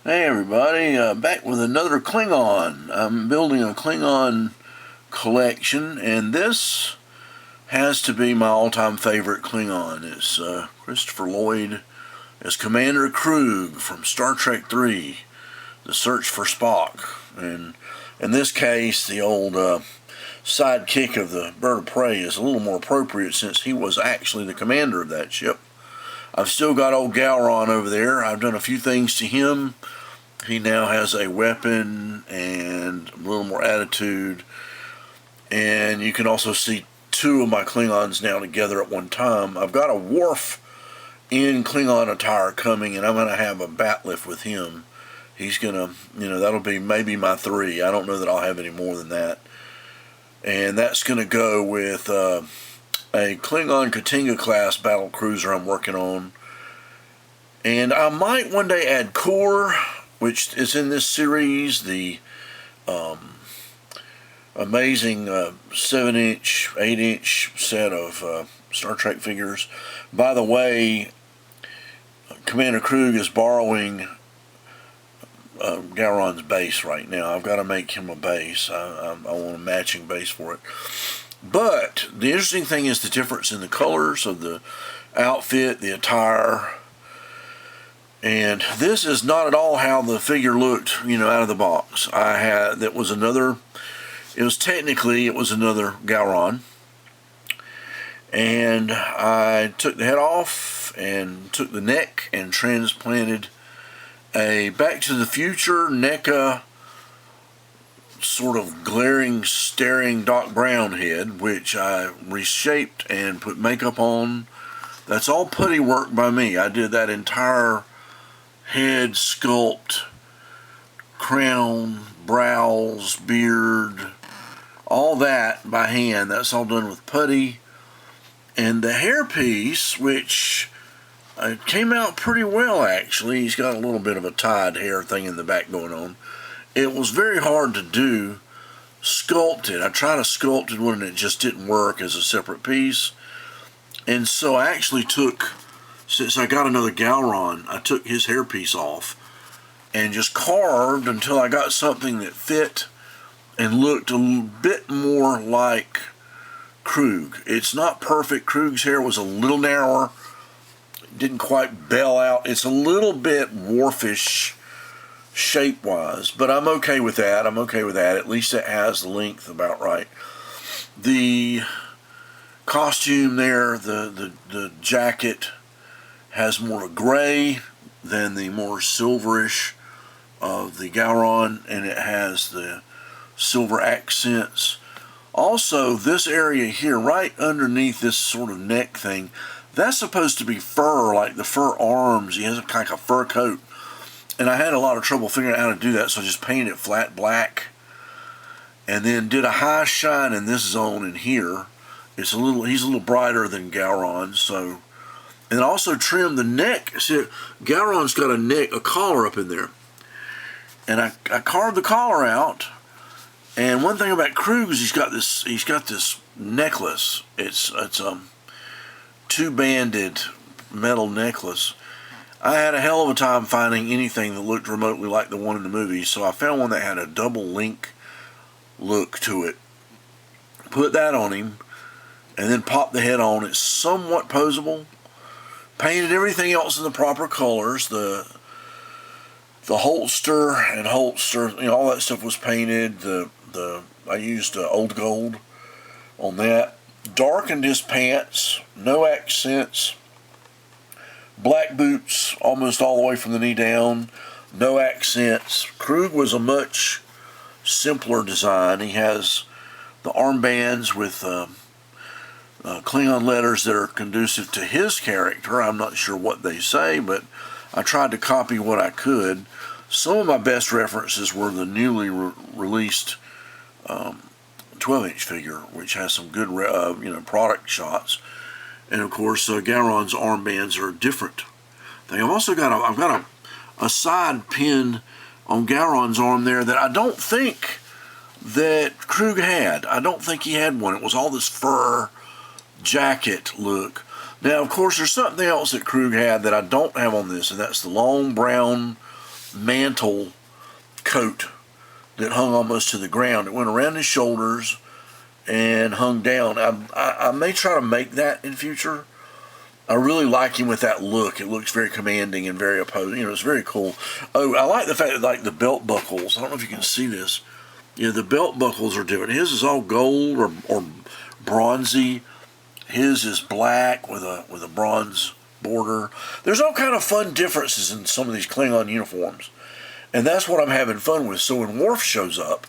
Hey everybody, back with another Klingon. I'm building a Klingon collection, and this has to be my all-time favorite Klingon. It's Christopher Lloyd as Commander KRUGE from Star Trek III, The Search for Spock. And in this case, the old sidekick of the Bird of Prey is a little more appropriate since he was actually the commander of that ship. I've still got old Gowron over there. I've done a few things to him. He now has a weapon and a little more attitude. And you can also see two of my Klingons now together at one time. I've got a Worf in Klingon attire coming, and I'm going to have a bat lift with him. He's going to, that'll be maybe my 3. I don't know that I'll have any more than that. And that's going to go with a Klingon Katinga class battle cruiser I'm working on. And I might one day add Kurn, which is in this series, the amazing 7-inch, 8-inch set of Star Trek figures. By the way, Commander KRUGE is borrowing Gowron's base right now. I've got to make him a base. I want a matching base for it. But the interesting thing is the difference in the colors of the outfit, the attire. And this is not at all how the figure looked, out of the box. It was another Gowron. And I took the head off and took the neck and transplanted a Back to the Future NECA sort of glaring, staring Doc Brown head, which I reshaped and put makeup on. That's all putty work by me. I did that entire head sculpt, crown, brows, beard, all that by hand. That's all done with putty. And the hairpiece, which came out pretty well actually. He's got a little bit of a tied hair thing in the back going on. It was very hard to do sculpted. I tried to sculpt it one and it just didn't work as a separate piece. And so I actually took, since I got another Gowron, I took his hairpiece off and just carved until I got something that fit and looked a bit more like KRUGE. It's not perfect. KRUGE's hair was a little narrower, didn't quite bail out. It's a little bit Worfish shape-wise, but I'm okay with that. At least it has the length about right. The costume there, the jacket has more gray than the more silverish of the Gowron, and it has the silver accents. Also, this area here, right underneath this sort of neck thing, that's supposed to be fur, like the fur arms. He has like a fur coat. And I had a lot of trouble figuring out how to do that, so I just painted it flat black. And then did a high shine in this zone in here. He's a little brighter than Gowron, so. And then also trimmed the neck. See, Gowron's got a collar up in there. And I carved the collar out. And one thing about KRUGE is he's got this necklace. It's two-banded metal necklace. I had a hell of a time finding anything that looked remotely like the one in the movie, so I found one that had a double link look to it. Put that on him, and then popped the head on. It's somewhat posable. Painted everything else in the proper colors. The holster and holster, all that stuff was painted. I used old gold on that. Darkened his pants, no accents. Black boots almost all the way from the knee down, no accents. KRUGE was a much simpler design. He has the armbands with Klingon letters that are conducive to his character. I'm not sure what they say, but I tried to copy what I could. Some of my best references were the newly released 12-inch figure, which has some good product shots. And of course, Gowron's armbands are different. I've also got a side pin on Gowron's arm there that I don't think that KRUGE had. I don't think he had one. It was all this fur jacket look. Now, of course, there's something else that KRUGE had that I don't have on this, and that's the long brown mantle coat that hung almost to the ground. It went around his shoulders and hung down. I may try to make that in future. I really like him with that look. It looks very commanding and very opposing. You know, it's very cool. Oh, I like the fact that, like, the belt buckles, I don't know if you can see this. Yeah, the belt buckles are different. His is all gold or bronzy. His is black with a bronze border. There's all kind of fun differences in some of these Klingon uniforms, and that's what I'm having fun with. So when Worf shows up,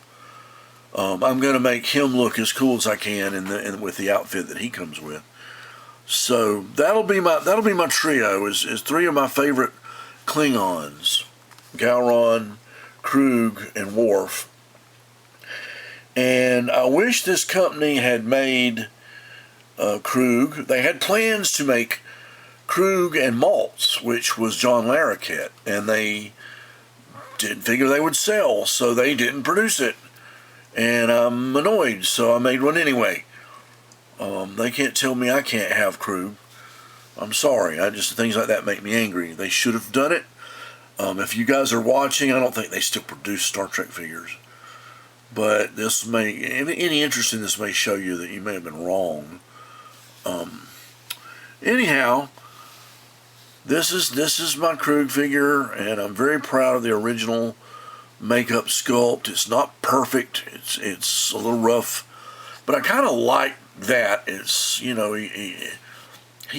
I'm going to make him look as cool as I can with the outfit that he comes with. So that'll be my trio. Is three of my favorite Klingons: Gowron, KRUGE, and Worf. And I wish this company had made KRUGE. They had plans to make KRUGE and Maltz, which was John Larroquette, and they didn't figure they would sell, so they didn't produce it. And I'm annoyed, so I made one anyway. They can't tell me I can't have KRUGE. I'm sorry. Things like that make me angry. They should have done it. If you guys are watching, I don't think they still produce Star Trek figures. But any interest in this may show you that you may have been wrong. Anyhow, this is my KRUGE figure, and I'm very proud of the original makeup sculpt. It's not perfect. It's a little rough, but I kind of like that. It's, you know, he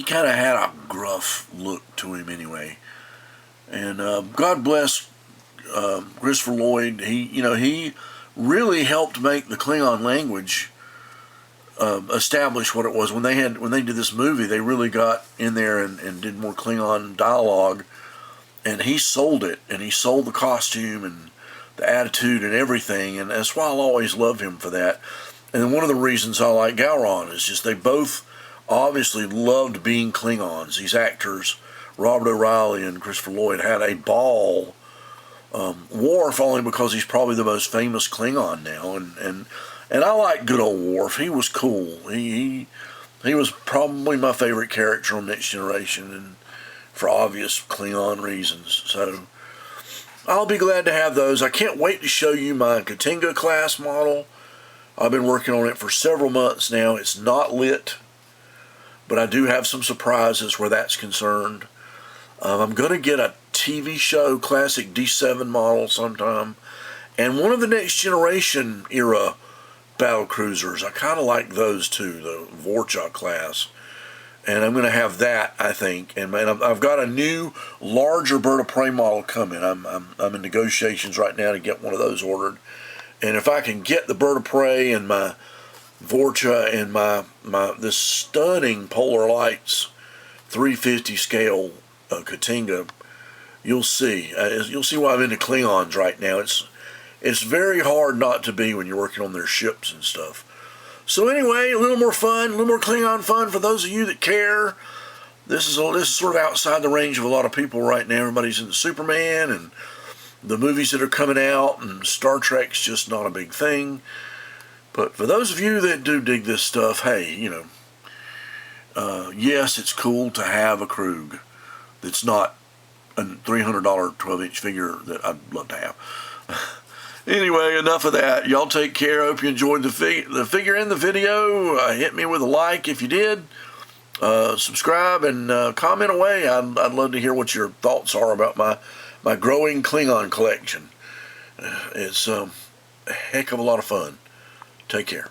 kind of had a gruff look to him anyway. And God bless Christopher Lloyd. He really helped make the Klingon language establish what it was. When they did this movie, they really got in there and did more Klingon dialogue, and he sold it, and he sold the costume and the attitude and everything, and that's why I'll always love him for that. And one of the reasons I like Gowron is just they both obviously loved being Klingons. These actors, Robert O'Reilly and Christopher Lloyd, had a ball. Worf only because he's probably the most famous Klingon now, and I like good old Worf. He was cool. He was probably my favorite character on Next Generation, and for obvious Klingon reasons. So I'll be glad to have those. I can't wait to show you my Katinga class model. I've been working on it for several months now. It's not lit, but I do have some surprises where that's concerned. I'm going to get a TV show classic D7 model sometime, and one of the Next Generation era battle cruisers. I kind of like those too, the Vorcha class, and I'm going to have that, I think. And man, I've got a new larger bird of prey model coming. I'm in negotiations right now to get one of those ordered, and if I can get the bird of prey and my Vorcha and my this stunning Polar Lights 350 scale Katinga, you'll see why I'm into Klingons right now. It's very hard not to be when you're working on their ships and stuff. So anyway, a little more fun, a little more Klingon fun for those of you that care. This is sort of outside the range of a lot of people right now. Everybody's into Superman and the movies that are coming out, and Star Trek's just not a big thing. But for those of you that do dig this stuff, hey, yes, it's cool to have a KRUGE that's not a $300 12-inch figure that I'd love to have. Anyway, enough of that. Y'all take care. I hope you enjoyed the figure and the video. Hit me with a like if you did. Subscribe and comment away. I'd love to hear what your thoughts are about my growing Klingon collection. It's a heck of a lot of fun. Take care.